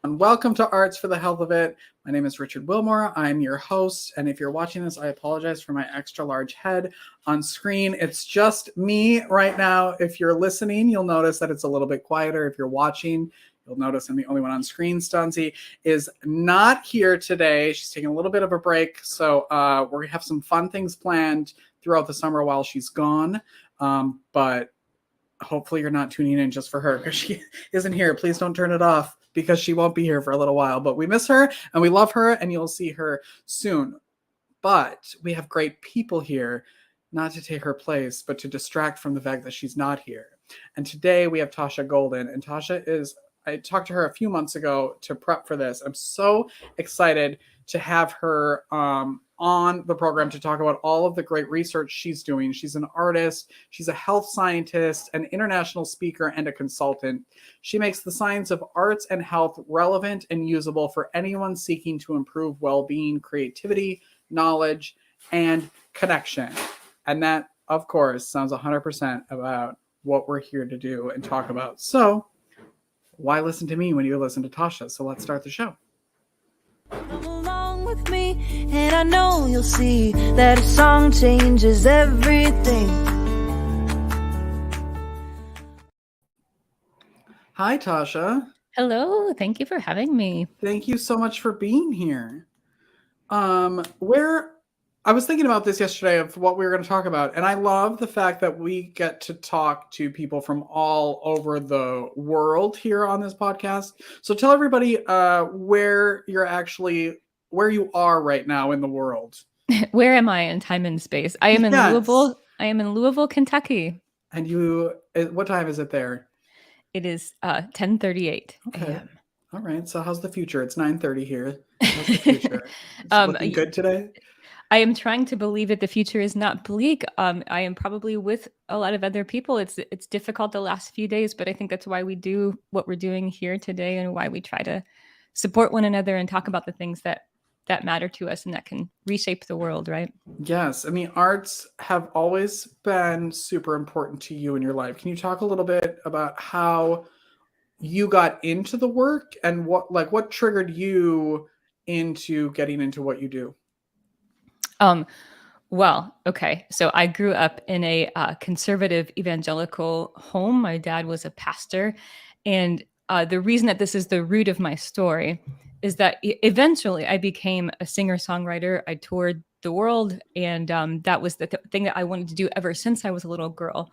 And welcome to Arts for the Health of It. My name is Richard Wilmore. I'm your host. And if you're watching this, I apologize for my extra large head on screen. It's just me right now. If you're listening, you'll notice that it's a little bit quieter. If you're watching, you'll notice I'm the only one on screen. Stunzi is not here today. She's taking a little bit of a break. So we're going to have some fun things planned throughout the summer while she's gone. But hopefully you're not tuning in just for her because she isn't here. Please don't turn it off because she won't be here for a little while. But we miss her and we love her and you'll see her soon. But we have great people here, not to take her place, but to distract from the fact that she's not here. And today we have Tasha Golden. And Tasha I talked to her a few months ago to prep for this. I'm so excited to have her on the program to talk about all of the great research she's doing. She's an artist, she's a health scientist, an international speaker, and a consultant. She makes the science of arts and health relevant and usable for anyone seeking to improve well-being, creativity, knowledge, and connection. And that, of course, sounds 100% about what we're here to do and talk about. So why listen to me when you listen to Tasha? So let's start the show. Come along with me, and I know you'll see that a song changes everything. Hi, Tasha. Hello, thank you for having me. Thank you so much for being here. I was thinking about this yesterday of what we were going to talk about, and I love the fact that we get to talk to people from all over the world here on this podcast. So tell everybody where you are right now in the world. Where am I in time and space? I am in Louisville. I am in Louisville, Kentucky. And what time is it there? It is 10:38 a.m. All right. So how's the future? It's 9:30 here. How's the future? Looking good today? I am trying to believe that the future is not bleak. I am probably with a lot of other people. It's difficult the last few days, but I think that's why we do what we're doing here today and why we try to support one another and talk about the things that matter to us and that can reshape the world, right? Yes. I mean, arts have always been super important to you in your life. Can you talk a little bit about how you got into the work and what triggered you into getting into what you do? Well, okay. So I grew up in a conservative evangelical home. My dad was a pastor. And the reason that this is the root of my story is that eventually I became a singer-songwriter. I toured the world. And that was the thing that I wanted to do ever since I was a little girl.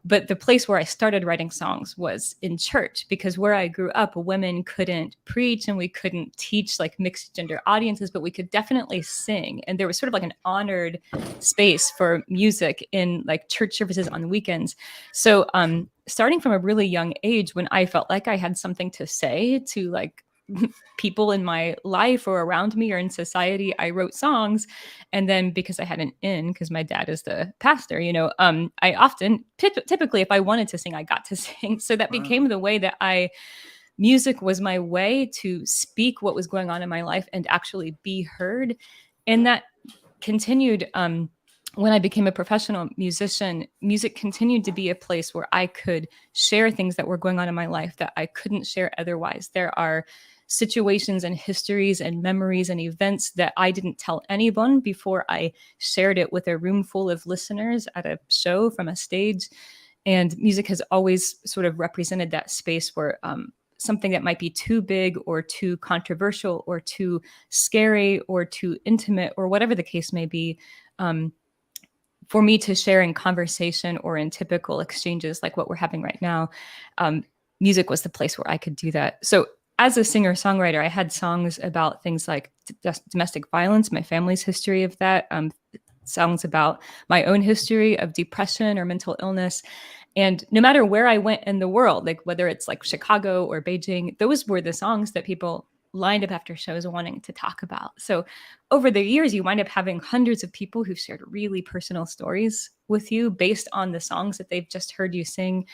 But the place where I started writing songs was in church, because where I grew up, women couldn't preach and we couldn't teach like mixed gender audiences, but we could definitely sing. And there was sort of like an honored space for music in like church services on weekends. So starting from a really young age, when I felt like I had something to say to like people in my life or around me or in society, I wrote songs. And then because I had an in, because my dad is the pastor, I often, typically if I wanted to sing, I got to sing. So that became the way that music was my way to speak what was going on in my life and actually be heard. And that continued when I became a professional musician. Music continued to be a place where I could share things that were going on in my life that I couldn't share otherwise. There are situations and histories and memories and events that I didn't tell anyone before I shared it with a room full of listeners at a show from a stage. And music has always sort of represented that space where something that might be too big or too controversial or too scary or too intimate or whatever the case may be, for me to share in conversation or in typical exchanges like what we're having right now, music was the place where I could do that. So as a singer-songwriter, I had songs about things like domestic violence, my family's history of that, songs about my own history of depression or mental illness. And no matter where I went in the world, like whether it's like Chicago or Beijing, those were the songs that people lined up after shows wanting to talk about. So over the years, you wind up having hundreds of people who've shared really personal stories with you based on the songs that they've just heard you sing.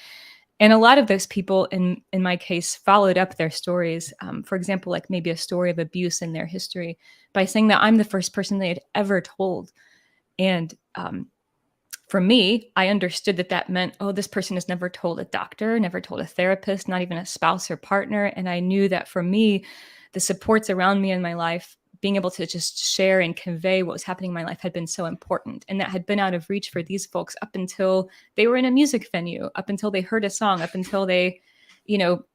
And a lot of those people, in my case, followed up their stories. For example, like maybe a story of abuse in their history by saying that I'm the first person they had ever told. And for me, I understood that that meant, oh, this person has never told a doctor, never told a therapist, not even a spouse or partner. And I knew that for me, the supports around me in my life, being able to just share and convey what was happening in my life had been so important. And that had been out of reach for these folks up until they were in a music venue, up until they heard a song, up until they,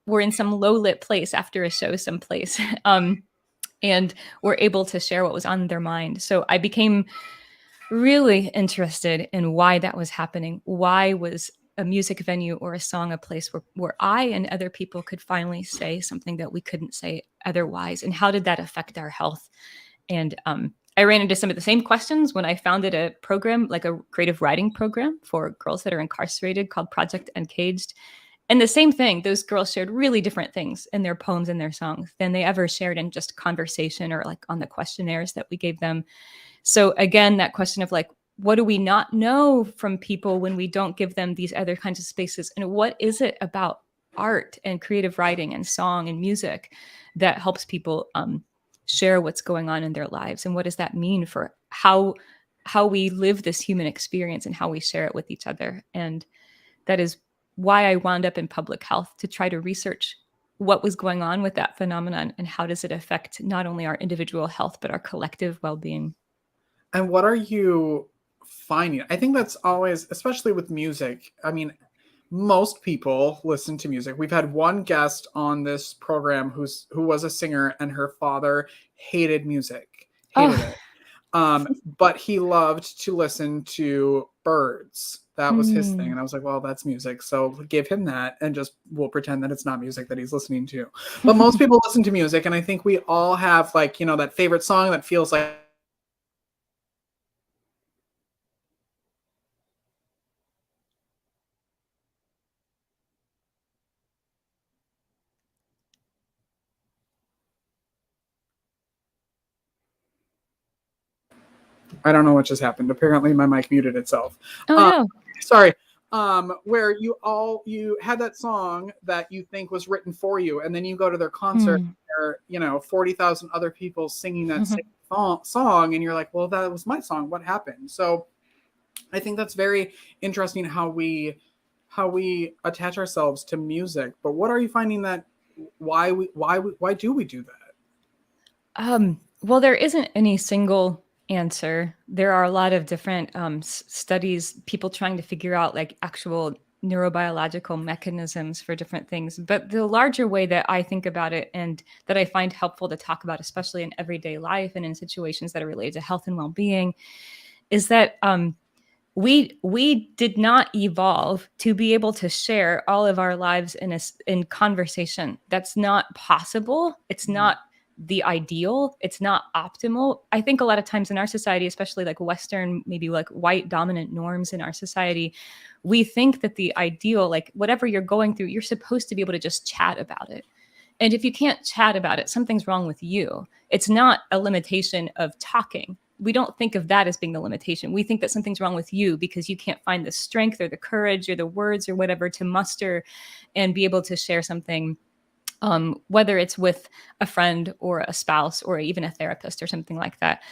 were in some low lit place after a show someplace. And were able to share what was on their mind. So I became really interested in why that was happening. Why was a music venue or a song a place where I and other people could finally say something that we couldn't say otherwise? And how did that affect our health? And I ran into some of the same questions when I founded a program, like a creative writing program for girls that are incarcerated called Project Uncaged. And the same thing, those girls shared really different things in their poems and their songs than they ever shared in just conversation or like on the questionnaires that we gave them. So again, that question of like, what do we not know from people when we don't give them these other kinds of spaces? And what is it about art and creative writing and song and music that helps people share what's going on in their lives? And what does that mean for how we live this human experience and how we share it with each other? And that is why I wound up in public health, to try to research what was going on with that phenomenon and how does it affect not only our individual health, but our collective well-being. And what are you finding? I think that's always, especially with music. I mean, most people listen to music. We've had one guest on this program who was a singer, and her father hated music, hated it. But he loved to listen to birds. That was his thing. And I was like, well, that's music. So give him that and just we'll pretend that it's not music that he's listening to. But most people listen to music. And I think we all have like, that favorite song that feels like, I don't know what just happened. Apparently my mic muted itself. Oh, no. Sorry. Where you had that song that you think was written for you, and then you go to their concert, and there are 40,000 other people singing that same song, and you're like, well, that was my song. What happened? So I think that's very interesting how we attach ourselves to music. But what are you finding that why do we do that? Well, there isn't any single answer. There are a lot of different studies, people trying to figure out like actual neurobiological mechanisms for different things. But the larger way that I think about it and that I find helpful to talk about, especially in everyday life and in situations that are related to health and well-being, is that we did not evolve to be able to share all of our lives in conversation. That's not possible. It's not the ideal. It's not optimal. I think a lot of times in our society, especially like Western, maybe like white dominant norms in our society, we think that the ideal, like whatever you're going through, you're supposed to be able to just chat about it. And if you can't chat about it, something's wrong with you. It's not a limitation of talking. We don't think of that as being the limitation. We think that something's wrong with you because you can't find the strength or the courage or the words or whatever to muster and be able to share something, whether it's with a friend or a spouse or even a therapist or something like that.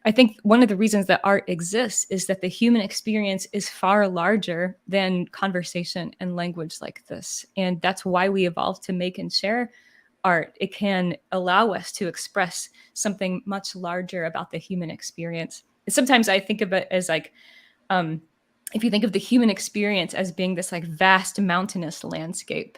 I think one of the reasons that art exists is that the human experience is far larger than conversation and language like this. And that's why we evolved to make and share art. It can allow us to express something much larger about the human experience. Sometimes I think of it as like, if you think of the human experience as being this like vast mountainous landscape,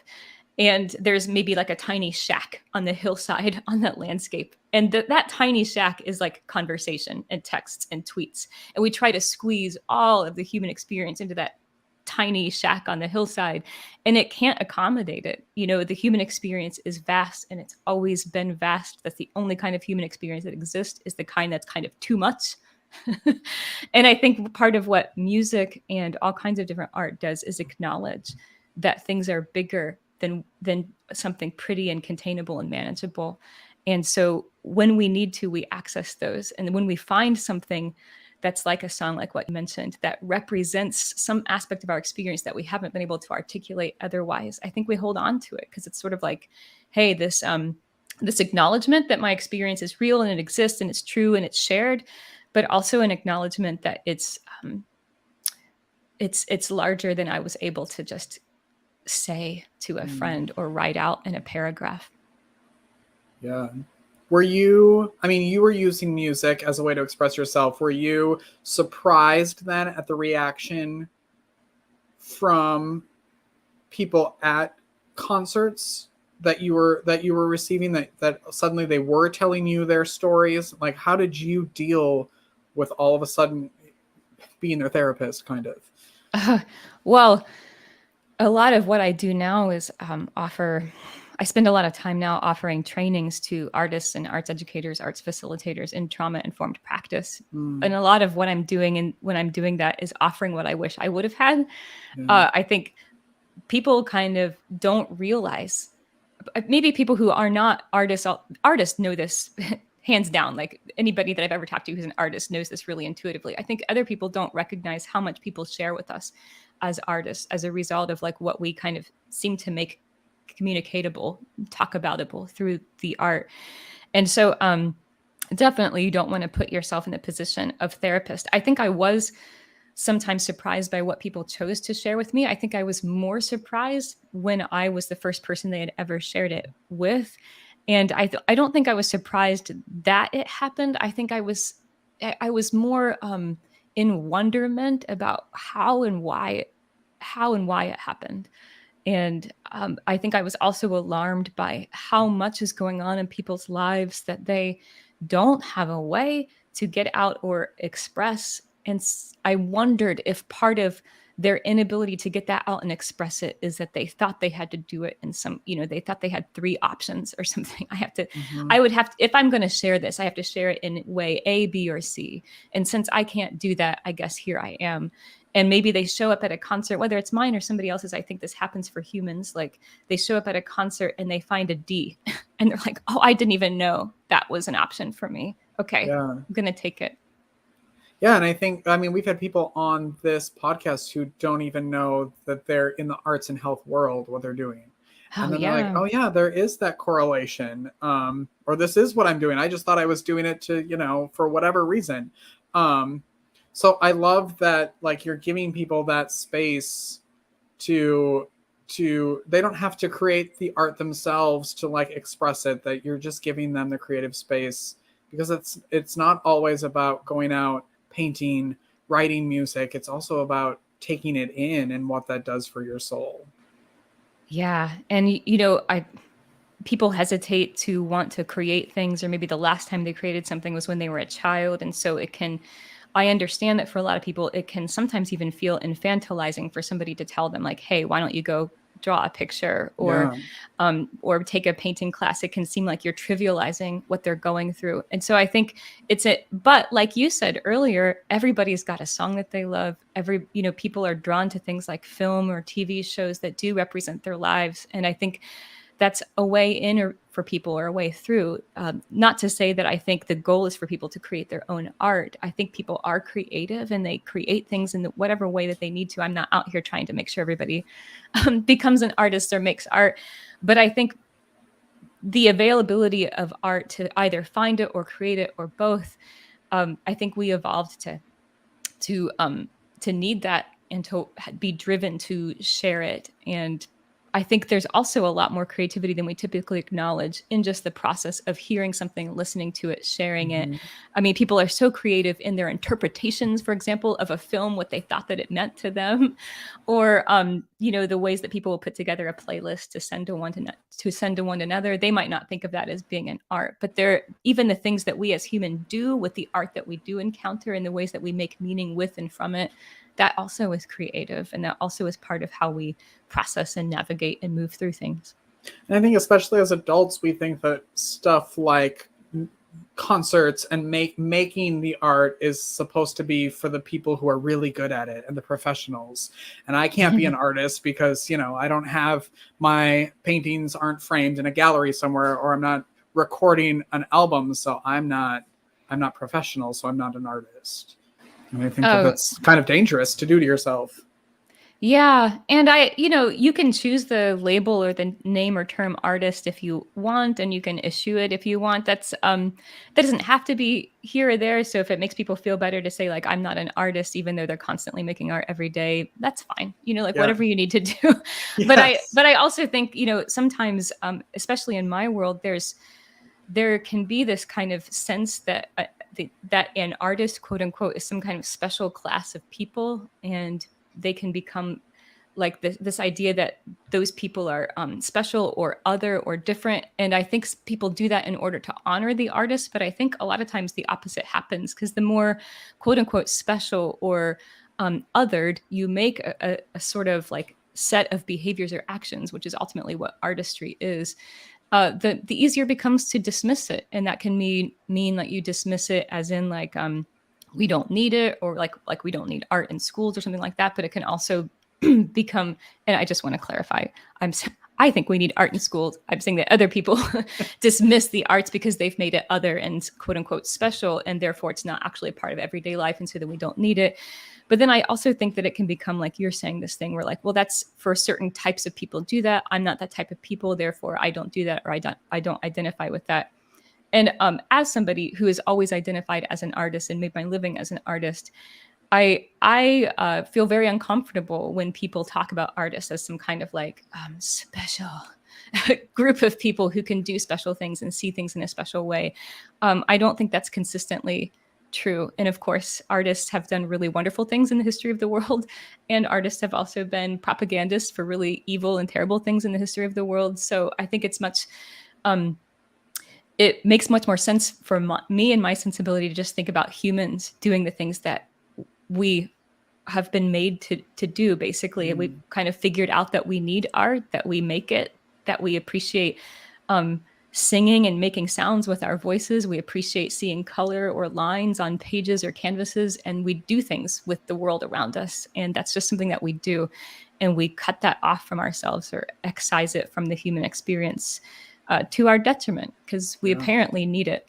and there's maybe like a tiny shack on the hillside on that landscape. And that tiny shack is like conversation and texts and tweets. And we try to squeeze all of the human experience into that tiny shack on the hillside, and it can't accommodate it. The human experience is vast, and it's always been vast. That's the only kind of human experience that exists, is the kind that's kind of too much. And I think part of what music and all kinds of different art does is acknowledge that things are bigger than something pretty and containable and manageable. And so when we need to, we access those. And when we find something that's like a song, like what you mentioned, that represents some aspect of our experience that we haven't been able to articulate otherwise, I think we hold on to it because it's sort of like, hey, this acknowledgement that my experience is real and it exists and it's true and it's shared, but also an acknowledgement that it's larger than I was able to just say to a friend or write out in a paragraph. Yeah. Were you, I mean, you were using music as a way to express yourself. Were you surprised then at the reaction from people at concerts that you were receiving, that suddenly they were telling you their stories? Like, how did you deal with all of a sudden being their therapist, kind of? Well, a lot of what I do now is I spend a lot of time now offering trainings to artists and arts educators, arts facilitators in trauma-informed practice. And a lot of what I'm doing, and when I'm doing that, is offering what I wish I would have had. I think people kind of don't realize, maybe people who are not artists know this hands down. Like anybody that I've ever talked to who's an artist knows this really intuitively. I think other people don't recognize how much people share with us as artists as a result of like what we kind of seem to make communicatable, talk aboutable through the art. And so definitely you don't want to put yourself in the position of therapist. I think I was sometimes surprised by what people chose to share with me. I think I was more surprised when I was the first person they had ever shared it with. And I don't think I was surprised that it happened. I think I was more in wonderment about how and why it happened. And I think I was also alarmed by how much is going on in people's lives that they don't have a way to get out or express. And I wondered if part of their inability to get that out and express it is that they thought they had to do it in some, they thought they had 3 options or something. I would have to, if I'm going to share this, I have to share it in way A, B, or C. And since I can't do that, I guess here I am. And maybe they show up at a concert, whether it's mine or somebody else's. I think this happens for humans. Like they show up at a concert and they find a D and they're like, oh, I didn't even know that was an option for me. Okay, yeah. I'm going to take it. Yeah, and I mean, we've had people on this podcast who don't even know that they're in the arts and health world, what they're doing. And then they're like, oh yeah, there is that correlation. Or this is what I'm doing. I just thought I was doing it to, for whatever reason. So I love that, like, you're giving people that space to they don't have to create the art themselves to like express it, that you're just giving them the creative space, because it's not always about going out, painting, writing music. It's also about taking it in and what that does for your soul. Yeah. And, people hesitate to want to create things, or maybe the last time they created something was when they were a child. And so I understand that for a lot of people, it can sometimes even feel infantilizing for somebody to tell them like, hey, why don't you go draw a picture or take a painting class. It can seem like you're trivializing what they're going through. And so I think but like you said earlier, everybody's got a song that they love. People are drawn to things like film or TV shows that do represent their lives. And I think that's a way in or for people, or a way through. Not to say that I think the goal is for people to create their own art. I think people are creative and they create things in whatever way that they need to. I'm not out here trying to make sure everybody becomes an artist or makes art. But I think the availability of art to either find it or create it or both, I think we evolved to need that and to be driven to share it. And I think there's also a lot more creativity than we typically acknowledge in just the process of hearing something, listening to it, sharing it. I mean, people are so creative in their interpretations, for example, of a film, what they thought that it meant to them, or, the ways that people will put together a playlist to send to one another. They might not think of that as being an art, but even the things that we as humans do with the art that we do encounter and the ways that we make meaning with and from it, that also is creative, and that also is part of how we process and navigate and move through things. And I think especially as adults, we think that stuff like concerts and making the art is supposed to be for the people who are really good at it and the professionals. And I can't be an artist because, I don't have, my paintings aren't framed in a gallery somewhere, or I'm not recording an album. So I'm not professional. So I'm not an artist. And I think that's kind of dangerous to do to yourself. Yeah. And you can choose the label or the name or term artist if you want, and you can issue it if you want. That doesn't have to be here or there. So if it makes people feel better to say like, I'm not an artist, even though they're constantly making art every day, that's fine. Like Yeah. whatever you need to do. But Yes. I also think, sometimes, especially in my world, there can be this kind of sense that that an artist, quote unquote, is some kind of special class of people, and they can become like this idea that those people are special or other or different. And I think people do that in order to honor the artist. But I think a lot of times the opposite happens, because the more, quote unquote, special or othered you make a sort of like set of behaviors or actions, which is ultimately what artistry is, the easier it becomes to dismiss it. And that can mean that you dismiss it as in like, we don't need it, or like we don't need art in schools or something like that. But it can also become, and I just want to clarify, I think we need art in schools. I'm saying that other people dismiss the arts because they've made it other and quote unquote special, and therefore it's not actually a part of everyday life, and so that we don't need it. But then I also think that it can become like you're saying, this thing where like, well, that's for certain types of people do that. I'm not that type of people, therefore I don't do that, or I don't identify with that. And as somebody who has always identified as an artist and made my living as an artist, I feel very uncomfortable when people talk about artists as some kind of like special group of people who can do special things and see things in a special way. I don't think that's consistently true. And of course, artists have done really wonderful things in the history of the world, and artists have also been propagandists for really evil and terrible things in the history of the world. So I think it makes much more sense for me and my sensibility to just think about humans doing the things that we have been made to do. Basically, we kind of figured out that we need art, that we make it, that we appreciate singing and making sounds with our voices. We appreciate seeing color or lines on pages or canvases, and we do things with the world around us. And that's just something that we do. And we cut that off from ourselves or excise it from the human experience to our detriment, because we apparently need it.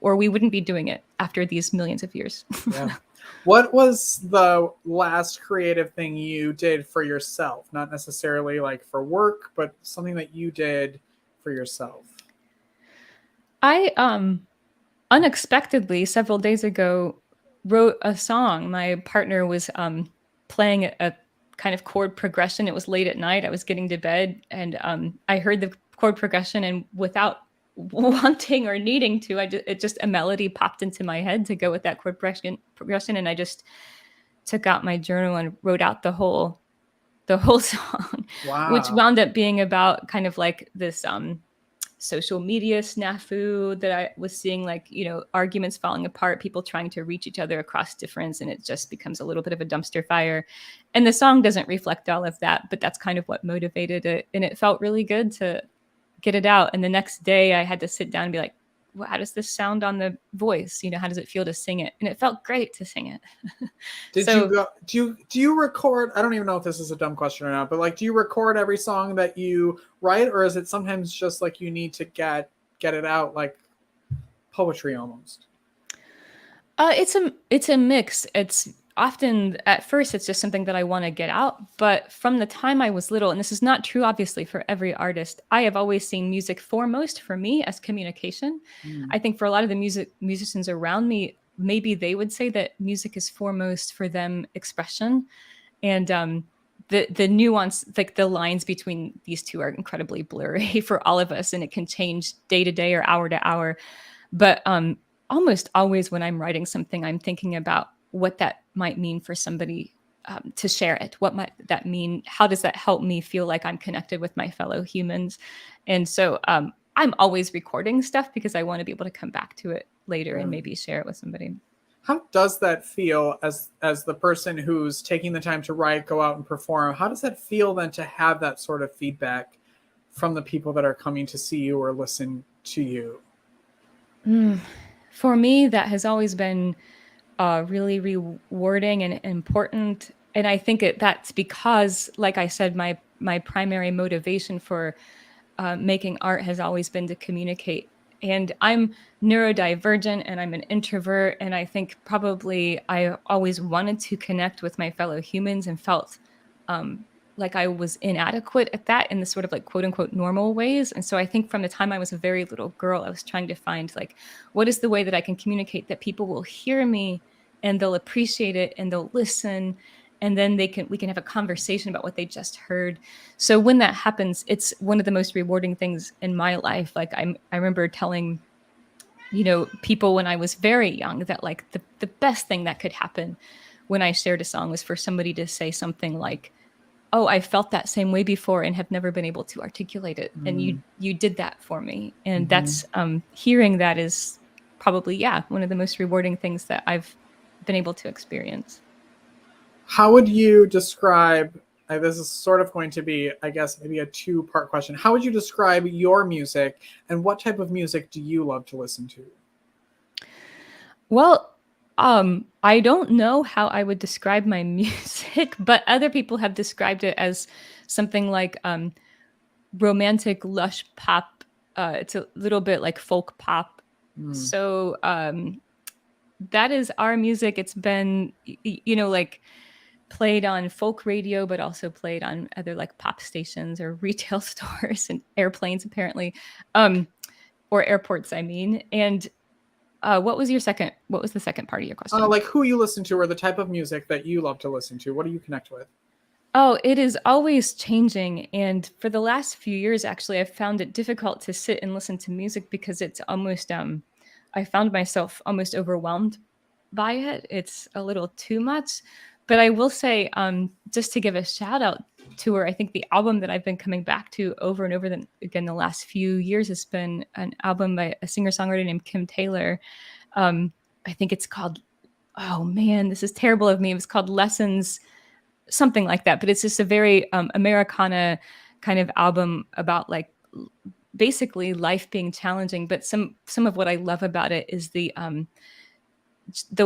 Or we wouldn't be doing it after these millions of years. Yeah. What was the last creative thing you did for yourself? Not necessarily like for work, but something that you did for yourself. I unexpectedly several days ago wrote a song. My partner was playing a kind of chord progression. It was late at night. I was getting to bed, and I heard the chord progression, and without wanting or needing to, a melody popped into my head to go with that chord progression, and I just took out my journal and wrote out the whole song. Wow. Which wound up being about kind of like this social media snafu that I was seeing, like, arguments falling apart, people trying to reach each other across difference, and it just becomes a little bit of a dumpster fire. And the song doesn't reflect all of that, but that's kind of what motivated it. And it felt really good to get it out. And the next day I had to sit down and be like, well, how does this sound on the voice? How does it feel to sing it? And it felt great to sing it. Do you record? I don't even know if this is a dumb question or not, but like, do you record every song that you write, or is it sometimes just like you need to get it out, like poetry almost? It's a mix. It's often, at first, it's just something that I want to get out. But from the time I was little, and this is not true, obviously, for every artist, I have always seen music foremost for me as communication. I think for a lot of the musicians around me, maybe they would say that music is foremost for them expression. And the nuance, like the lines between these two are incredibly blurry for all of us, and it can change day to day or hour to hour. But almost always when I'm writing something, I'm thinking about what that might mean for somebody to share it. What might that mean? How does that help me feel like I'm connected with my fellow humans? And so I'm always recording stuff because I want to be able to come back to it later and maybe share it with somebody. How does that feel as the person who's taking the time to write, go out and perform? How does that feel then to have that sort of feedback from the people that are coming to see you or listen to you? For me, that has always been really rewarding and important. And I think that's because, like I said, my primary motivation for making art has always been to communicate. And I'm neurodivergent and I'm an introvert. And I think probably I always wanted to connect with my fellow humans and felt like I was inadequate at that in the sort of like quote unquote normal ways. And so I think from the time I was a very little girl, I was trying to find like, what is the way that I can communicate that people will hear me and they'll appreciate it and they'll listen. And then we can have a conversation about what they just heard. So when that happens, it's one of the most rewarding things in my life. Like I remember telling, people when I was very young that like the best thing that could happen when I shared a song was for somebody to say something like, oh, I felt that same way before and have never been able to articulate it. And you did that for me. And that's hearing that is probably, one of the most rewarding things that I've been able to experience. How would you describe, this is sort of going to be, I guess, maybe a 2-part question. How would you describe your music and what type of music do you love to listen to? Well, I don't know how I would describe my music, but other people have described it as something like romantic, lush pop. It's a little bit like folk pop. So that is our music. It's been, like played on folk radio, but also played on other like pop stations or retail stores and airplanes, apparently, or airports, I mean. And what was the second part of your question? Like who you listen to or the type of music that you love to listen to. What do you connect with? Oh, it is always changing. And for the last few years, actually, I've found it difficult to sit and listen to music because it's almost, I found myself almost overwhelmed by it. It's a little too much. But I will say, just to give a shout out to her, I think the album that I've been coming back to over and over again the last few years has been an album by a singer-songwriter named Kim Taylor. I think it's called, oh man, this is terrible of me. It was called Lessons, something like that. But it's just a very Americana kind of album about like basically life being challenging. But some of what I love about it is the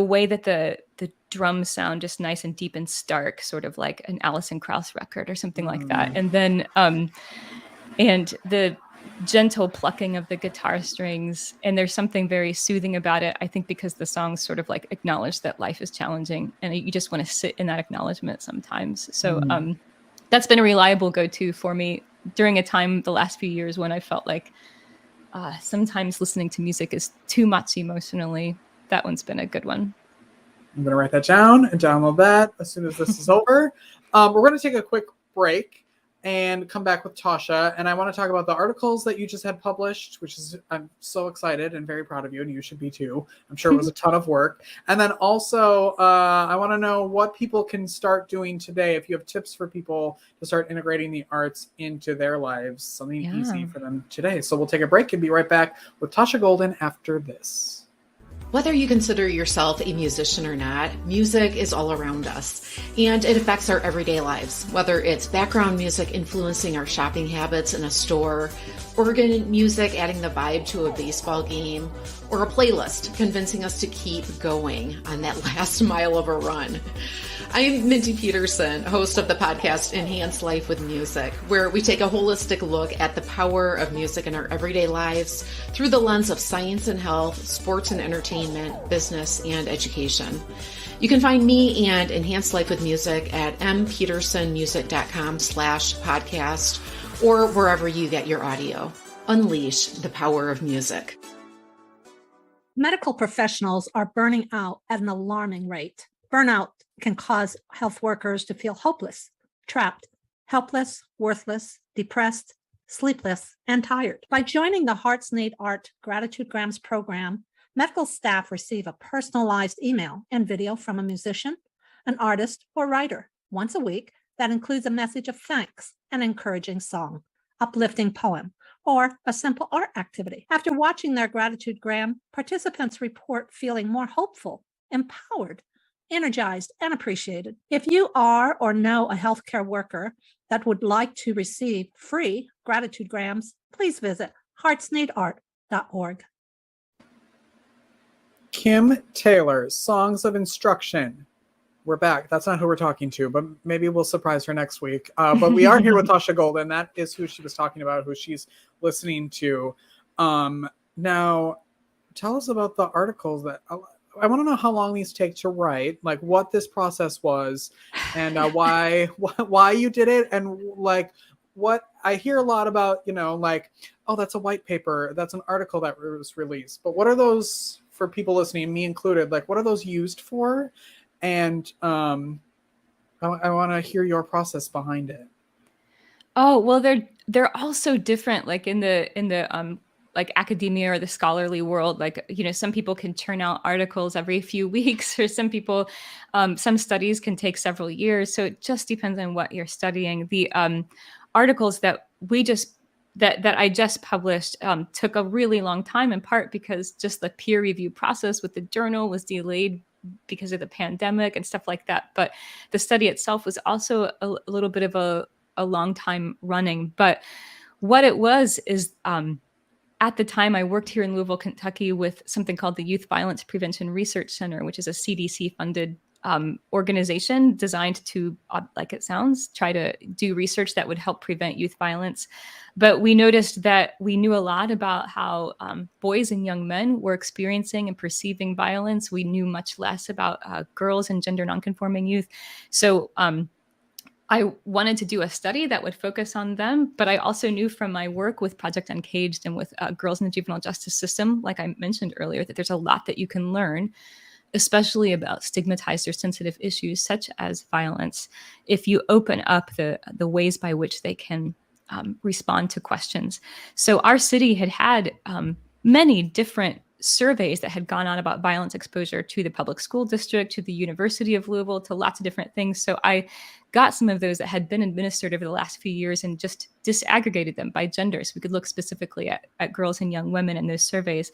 way that the drums sound just nice and deep and stark, sort of like an Alison Krauss record or something like that. And then, and the gentle plucking of the guitar strings. And there's something very soothing about it, I think, because the songs sort of like acknowledge that life is challenging and you just want to sit in that acknowledgement sometimes. So that's been a reliable go-to for me during a time the last few years when I felt like sometimes listening to music is too much emotionally. That one's been a good one. I'm going to write that down and download that as soon as this is over. We're going to take a quick break and come back with Tasha. And I want to talk about the articles that you just had published, which is, I'm so excited and very proud of you, and you should be too. I'm sure it was a ton of work. And then also, I want to know what people can start doing today. If you have tips for people to start integrating the arts into their lives, something easy for them today. So we'll take a break and be right back with Tasha Golden after this. Whether you consider yourself a musician or not, music is all around us, and it affects our everyday lives. Whether it's background music influencing our shopping habits in a store, organ music adding the vibe to a baseball game, or a playlist convincing us to keep going on that last mile of a run. I'm Mindy Peterson, host of the podcast Enhance Life with Music, where we take a holistic look at the power of music in our everyday lives through the lens of science and health, sports and entertainment, business, and education. You can find me and Enhance Life with Music at mpetersonmusic.com/podcast or wherever you get your audio. Unleash the power of music. Medical professionals are burning out at an alarming rate. Burnout can cause health workers to feel hopeless, trapped, helpless, worthless, depressed, sleepless, and tired. By joining the Hearts Need Art Gratitude Grams program, medical staff receive a personalized email and video from a musician, an artist, or writer once a week that includes a message of thanks, an encouraging song, uplifting poem, or a simple art activity. After watching their Gratitude Gram, participants report feeling more hopeful, empowered, energized, and appreciated. If you are or know a healthcare worker that would like to receive free Gratitude Grams, please visit heartsneedart.org. Kim Taylor, Songs of Instruction. We're back. That's not who we're talking to, but maybe we'll surprise her next week. But we are here with Tasha Golden. That is who she was talking about, who she's listening to. Now, tell us about the articles that... I want to know how long these take to write, like what this process was, and why you did it, and like what I hear a lot about, like, oh, that's a white paper, that's an article that was released, but what are those, for people listening, me included, like what are those used for? And I want to hear your process behind it. Oh, well, they're all so different. Like in the like academia or the scholarly world, like, some people can churn out articles every few weeks, or some people, some studies can take several years. So it just depends on what you're studying. The articles that I just published took a really long time, in part because just the peer review process with the journal was delayed because of the pandemic and stuff like that. But the study itself was also a little bit of a long time running. But what it was is, at the time, I worked here in Louisville, Kentucky with something called the Youth Violence Prevention Research Center, which is a CDC-funded organization designed to, like it sounds, try to do research that would help prevent youth violence. But we noticed that we knew a lot about how boys and young men were experiencing and perceiving violence. We knew much less about girls and gender nonconforming youth. So I wanted to do a study that would focus on them, but I also knew from my work with Project Uncaged and with girls in the juvenile justice system, like I mentioned earlier, that there's a lot that you can learn, especially about stigmatized or sensitive issues such as violence, if you open up the ways by which they can respond to questions. So our city had many different surveys that had gone on about violence exposure to the public school district, to the University of Louisville, to lots of different things. So I got some of those that had been administered over the last few years and just disaggregated them by gender, so we could look specifically at girls and young women in those surveys.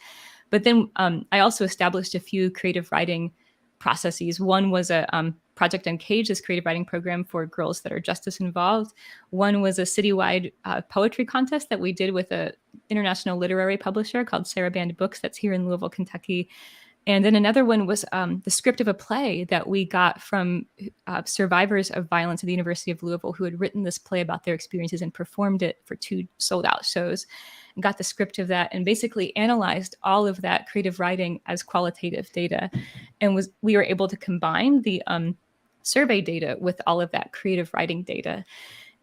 But then I also established a few creative writing processes. One was a Project Uncaged, this creative writing program for girls that are justice involved. One was a citywide poetry contest that we did with an international literary publisher called Sarah Band Books that's here in Louisville, Kentucky. And then another one was the script of a play that we got from survivors of violence at the University of Louisville who had written this play about their experiences and performed it for 2 sold-out shows, and got the script of that and basically analyzed all of that creative writing as qualitative data. And we were able to combine the survey data with all of that creative writing data.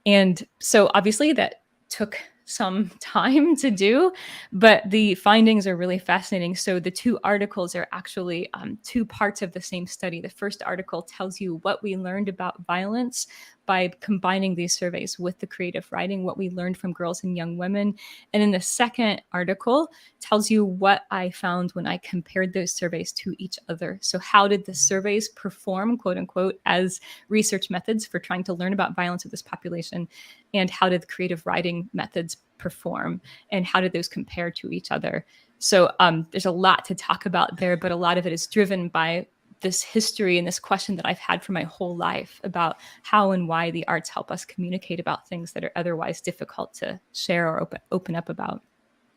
And so obviously that took some time to do, but the findings are really fascinating. So the 2 articles are actually 2 parts of the same study. The first article tells you what we learned about violence by combining these surveys with the creative writing, what we learned from girls and young women. And then the second article tells you what I found when I compared those surveys to each other. So how did the surveys perform, quote unquote, as research methods for trying to learn about violence of this population? And how did the creative writing methods perform? And how did those compare to each other? So there's a lot to talk about there, but a lot of it is driven by this history and this question that I've had for my whole life about how and why the arts help us communicate about things that are otherwise difficult to share or open up about.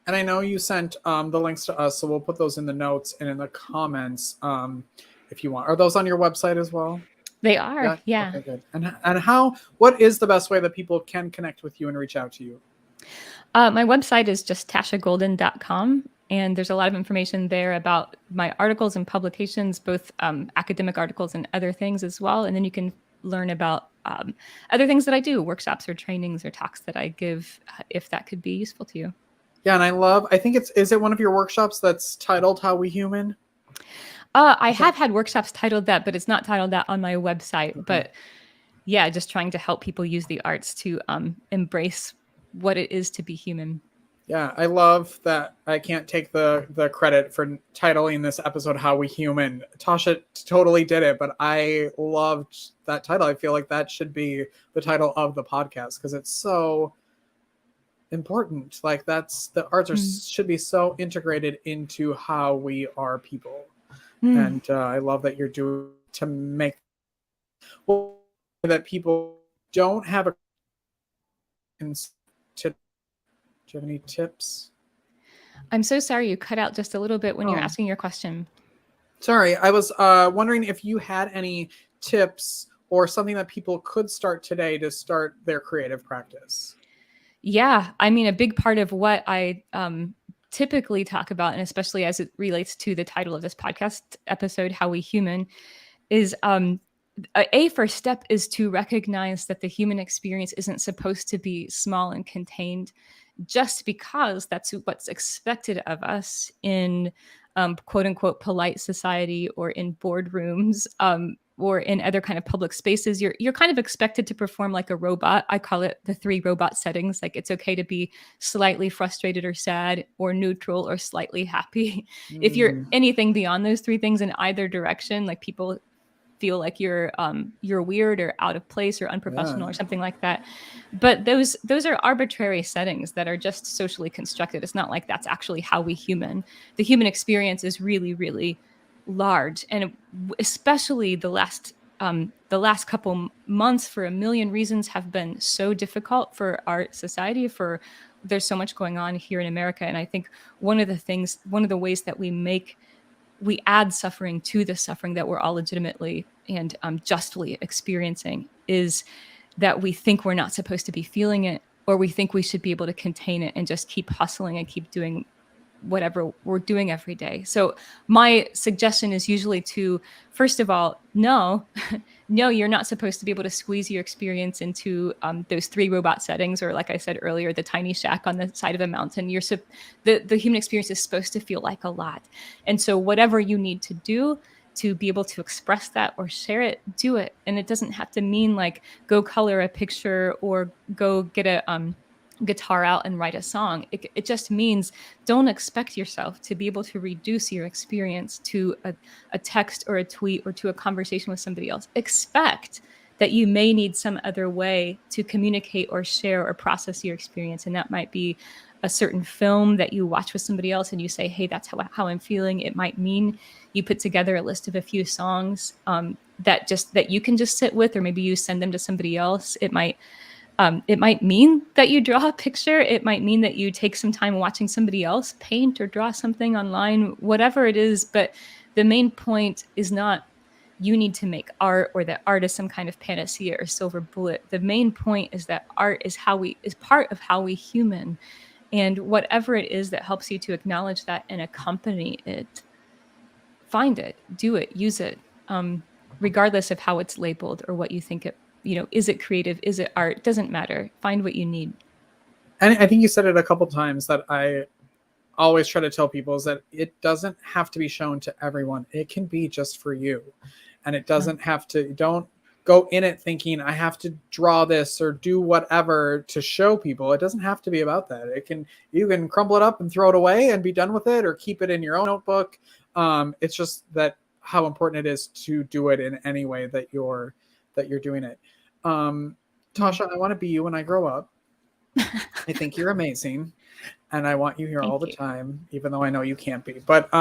And I know you sent the links to us, so we'll put those in the notes and in the comments if you want. Are those on your website as well? They are, yeah. Okay, good. And what is the best way that people can connect with you and reach out to you? My website is just tashagolden.com. And there's a lot of information there about my articles and publications, both academic articles and other things as well. And then you can learn about other things that I do, workshops or trainings or talks that I give, if that could be useful to you. Yeah, and I think is it one of your workshops that's titled How We Human? I have had workshops titled that, but it's not titled that on my website. Okay. But yeah, just trying to help people use the arts to embrace what it is to be human. Yeah, I love that. I can't take the credit for titling this episode How We Human. Tasha totally did it, but I loved that title. I feel like that should be the title of the podcast because it's so important. Like the arts should be so integrated into how we are people. And I love that you're doing to make that people don't have a tip. Do you have any tips? I'm so sorry you cut out just a little bit when you were asking your question. Sorry, I was wondering if you had any tips or something that people could start today to start their creative practice. Yeah, I mean, a big part of what I typically talk about, and especially as it relates to the title of this podcast episode, How We Human, is a first step is to recognize that the human experience isn't supposed to be small and contained just because that's what's expected of us in quote unquote polite society or in boardrooms or in other kind of public spaces. You're kind of expected to perform like a robot. I call it the 3 robot settings. Like, it's okay to be slightly frustrated or sad or neutral or slightly happy. If you're anything beyond those 3 things in either direction, like people feel like you're weird or out of place or unprofessional or something like that. But those are arbitrary settings that are just socially constructed. It's not like that's actually how we human. The human experience is really, really large, and especially the last couple months, for a million reasons, have been so difficult for our society. There's so much going on here in America, and I think one of the ways that we add suffering to the suffering that we're all legitimately and justly experiencing is that we think we're not supposed to be feeling it, or we think we should be able to contain it and just keep hustling and keep doing whatever we're doing every day. So my suggestion is usually to, first of all, no, you're not supposed to be able to squeeze your experience into those 3 robot settings, or like I said earlier, the tiny shack on the side of a mountain. The human experience is supposed to feel like a lot. And so whatever you need to do to be able to express that or share it, do it. And it doesn't have to mean like go color a picture or go get a guitar out and write a song. It just means don't expect yourself to be able to reduce your experience to a text or a tweet or to a conversation with somebody else. Expect that you may need some other way to communicate or share or process your experience. And that might be a certain film that you watch with somebody else and you say, hey, that's how I'm feeling. It might mean you put together a list of a few songs that you can just sit with, or maybe you send them to somebody else. It might mean that you draw a picture. It might mean that you take some time watching somebody else paint or draw something online, whatever it is. But the main point is not you need to make art, or that art is some kind of panacea or silver bullet. The main point is that art is part of how we human. And whatever it is that helps you to acknowledge that and accompany it, find it, do it, use it, regardless of how it's labeled or what you think it, is it creative? Is it art? Doesn't matter. Find what you need. And I think you said it a couple times that I always try to tell people is that it doesn't have to be shown to everyone. It can be just for you. And it doesn't have to, don't go in it thinking I have to draw this or do whatever to show people. It doesn't have to be about that. You can crumble it up and throw it away and be done with it, or keep it in your own notebook. It's just that how important it is to do it in any way that you're doing it. Tasha, I want to be you when I grow up. I think you're amazing, and I want you here all the time, even though I know you can't be. But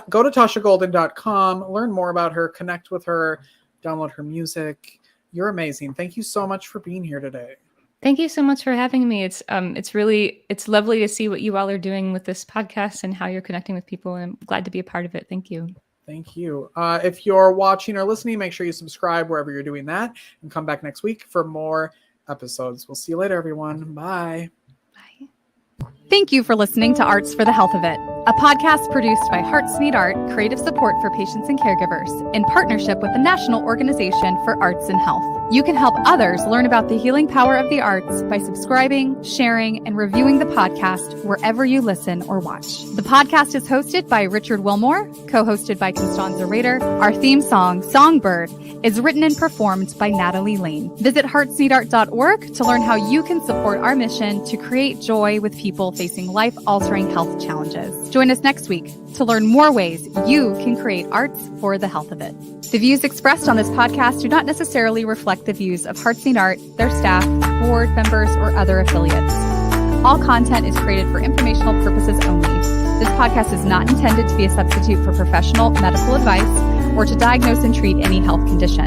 go to TashaGolden.com, learn more about her, connect with her, download her music. You're amazing. Thank you so much for being here today. Thank you so much for having me. It's lovely to see what you all are doing with this podcast and how you're connecting with people. And I'm glad to be a part of it. Thank you. Thank you. If you're watching or listening, make sure you subscribe wherever you're doing that, and come back next week for more episodes. We'll see you later, everyone. Bye. Bye. Thank you for listening to Arts for the Health of It, a podcast produced by Hearts Need Art Creative Support for Patients and Caregivers in partnership with the National Organization for Arts and Health. You can help others learn about the healing power of the arts by subscribing, sharing, and reviewing the podcast wherever you listen or watch. The podcast is hosted by Richard Wilmore, co-hosted by Constanza Rader. Our theme song, Songbird, is written and performed by Natalie Lane. Visit heartsneedart.org to learn how you can support our mission to create joy with people facing life-altering health challenges. Join us next week to learn more ways you can create arts for the health of it. The views expressed on this podcast do not necessarily reflect the views of Hearts Need Art, their staff, board members, or other affiliates. All content is created for informational purposes only. This podcast is not intended to be a substitute for professional medical advice or to diagnose and treat any health condition.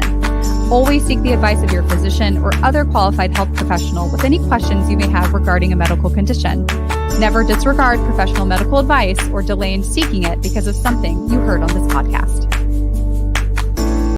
Always seek the advice of your physician or other qualified health professional with any questions you may have regarding a medical condition. Never disregard professional medical advice or delay in seeking it because of something you heard on this podcast.